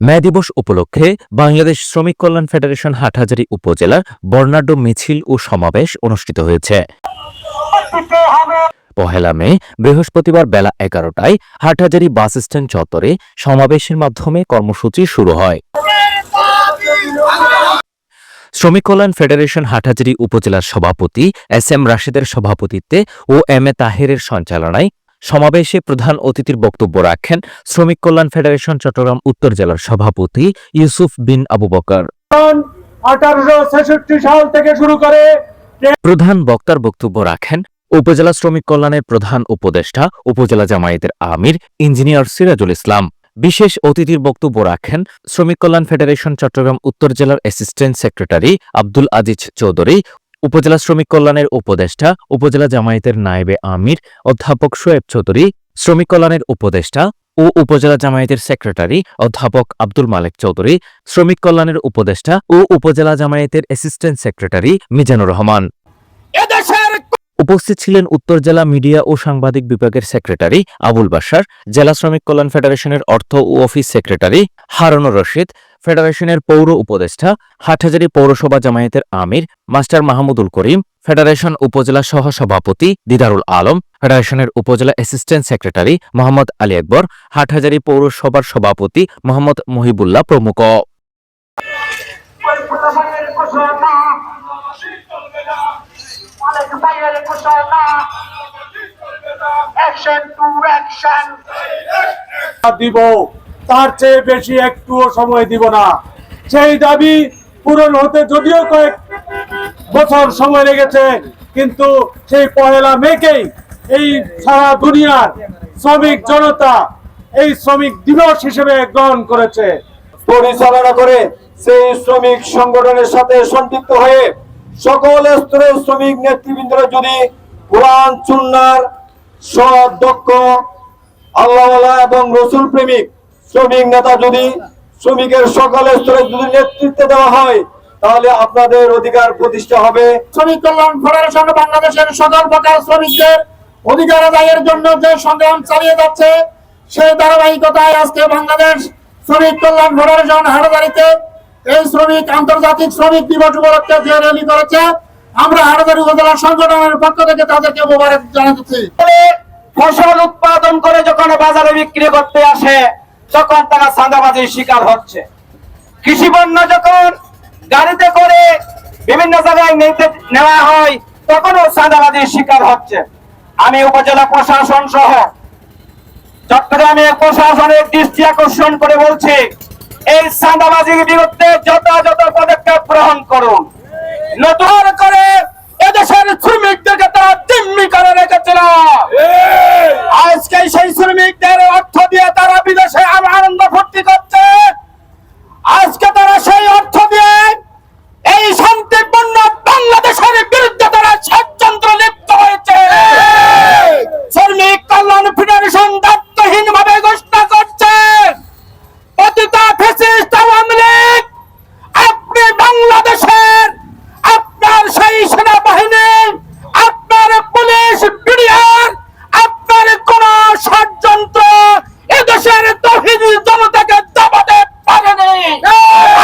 মে দিবস উপলক্ষে বাংলাদেশ শ্রমিক কল্যাণ ফেডারেশন হাটহাজারী উপজেলার বর্ণাঢ্য মিছিল ও সমাবেশ অনুষ্ঠিত হয়েছে। পহেলা মে বৃহস্পতিবার বেলা 11টায় হাটহাজারী বাস স্ট্যান্ড চত্বরে সমাবেশের মাধ্যমে কর্মসূচি শুরু হয়। শ্রমিক কল্যাণ ফেডারেশন হাটহাজারী উপজেলার সভাপতি এস এম রাশেদের সভাপতিত্বে ও এম এ তাহেরের সঞ্চালনায় সমাবেশে প্রধান অতিথির বক্তব্য রাখেন শ্রমিক কল্যাণ ফেডারেশন চট্টগ্রাম উত্তর জেলার সভাপতি ইউসুফ বিন আবু বকর। 1866 সাল থেকে শুরু করে প্রধান বক্তার বক্তব্য রাখেন উপজেলা শ্রমিক কল্যাণের প্রধান উপদেষ্টা উপজেলা জামায়াতের আমির ইঞ্জিনিয়ার সিরাজুল ইসলাম। বিশেষ অতিথির বক্তব্য রাখেন শ্রমিক কল্যাণ ফেডারেশন চট্টগ্রাম উত্তর জেলার অ্যাসিস্ট্যান্ট সেক্রেটারি আব্দুল আজিজ চৌধুরী, উপজেলা শ্রমিক কল্যাণের উপদেষ্টা উপজেলা জামায়াতের নায়েবে আমির অধ্যাপক শোয়েব চৌধুরী, শ্রমিক কল্যাণের উপদেষ্টা ও উপজেলা জামায়াতের সেক্রেটারি অধ্যাপক আব্দুল মালেক চৌধুরী, শ্রমিক কল্যাণের উপদেষ্টা ও উপজেলা জামায়াতের অ্যাসিস্ট্যান্ট সেক্রেটারি মিজানুর রহমান। উপস্থিত ছিলেন উত্তর জেলা মিডিয়া ও সাংবাদিক বিভাগের সেক্রেটারি আবুল বাশার, জেলা শ্রমিক কল্যাণ ফেডারেশনের অর্থ ও অফিস সেক্রেটারি হারুনুর রশিদ, ফেডারেশনের পৌর উপদেষ্টা, হাটহাজারী পৌরসভা জামায়াতের আমির মাস্টার মাহমুদুল করিম, ফেডারেশন উপজেলা সহ সভাপতি দিদারুল আলম, ফেডারেশনের উপজেলা অ্যাসিস্ট্যান্ট সেক্রেটারি মোহাম্মদ আলী আকবর, হাটহাজারী পৌরসভার সভাপতি মোহাম্মদ মহিবুল্লাহ প্রমুখ। দিব, তার চেয়ে বেশি একটুও সময় দিব না। সেই দাবি পূরণ হতে যদিও কয়েক বছর সময় লেগেছে, কিন্তু সেই পহেলা মেকেই এই সারা দুনিয়ার শ্রমিক জনতা এই শ্রমিক দিবস হিসেবে গ্রহণ করেছে। পরিচালনা করে সেই শ্রমিক সংগঠনের সাথে সম্পৃক্ত হয়ে সকল স্তরের শ্রমিক নেতৃবৃন্দরা যদি কোরআন সুন্নাহর সদক্ষ আল্লাহওয়ালা এবং রসুল প্রেমিক শ্রমিক নেতা যদি শ্রমিকের সকল স্তরে যদি নেতৃত্ব দেওয়া হয়, তাহলে আপনাদের অধিকার প্রতিষ্ঠা হবে। শ্রমিক কল্যাণ ফেডারেশন বাংলাদেশের সকল প্রকার শ্রমিকদের অধিকার আদায়ের জন্য যে সংগ্রাম চালিয়ে যাচ্ছে, সেই ধারাবাহিকতায় আজকে বাংলাদেশ শ্রমিক কল্যাণ ফেডারেশন হাটহাজারীতে এই শ্রমিক আন্তর্জাতিক শ্রমিক দিবস উপলক্ষে যে র্যালি করেছে, আমরা হাটহাজারী উপজেলা সংগঠনের পক্ষ থেকে তাদেরকে মোবারক জানাচ্ছি। ফসল উৎপাদন করে যখন বাজারে বিক্রি করতে আসে, তখন তারা চাঁদাবাজির শিকার হচ্ছে। কৃষি পণ্য যখন গাড়িতে করে বিভিন্ন জায়গায় নেওয়া হয়, তখনও চাঁদাবাজির শিকার হচ্ছে। আমি উপজেলা প্রশাসন সহ চট্টগ্রামের প্রশাসনের দৃষ্টি আকর্ষণ করে বলছি, এই চাঁদাবাজির বিরুদ্ধে যথাযথ পদক্ষেপ গ্রহণ করুন। নতুন করে এদেশের শ্রমিকদেরকে তারা জিম্মি করে রেখেছিল, আজকে সেই শ্রমিকদের অর্থ দিয়ে তারা বিদেশে আনন্দ ফুর্তি করছে। আজকে তারা সেই অর্থ দিয়ে এই শান্তিপূর্ণ বাংলাদেশের বিরুদ্ধে তারা ষড়যন্ত্র লিপ্ত হয়েছে। শ্রমিক কল্যাণ ফেডারেশন দায়িত্বহীন ভাবে ঘোষণা করছে, পতিত ফ্যাসিস্ট আওয়ামী লীগ, আপনি বাংলাদেশের আপনার সেই সেনাবাহিনী, আপনার পুলিশ, বিডিআর, আপনার কোন ষড়যন্ত্র এদেশের তৌহিদি জনতাকে দাবাতে পারেনি।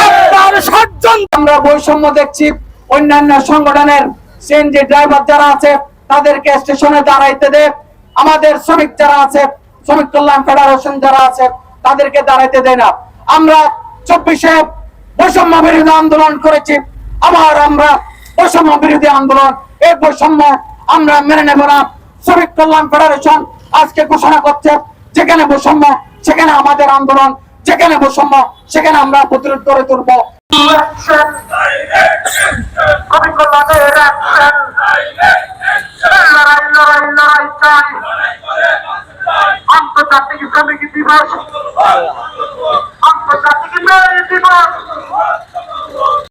আপনার ষড়যন্ত্র। আমরা বৈষম্য দেখছি, অন্যান্য সংগঠনের সিএনজি ড্রাইভার যারা আছে তাদেরকে স্টেশনে দাঁড়াইতে দেয়, আমাদের শ্রমিক যারা আছে শ্রমিক কল্যাণ ফেডারেশন যারা আছে তাদেরকে দাঁড়াইতে দেয় না। আমরা 24-এ বৈষম্য বিরোধী আন্দোলন করেছি, আবার আমরা বৈষম্য বিরোধী আন্দোলন, এই বৈষম্য আমরা মেনে নেব না। শ্রমিক কল্যাণ ফেডারেশন আজকে ঘোষণা করছে, যেখানে বৈষম্য সেখানে আমাদের আন্দোলন, যেখানে বৈষম্য সেখানে আমরা প্রতিরোধ করে তুলব। আন্তর্জাতিক শ্রমিক দিবস, আন্তর্জাতিক নারী দিবস,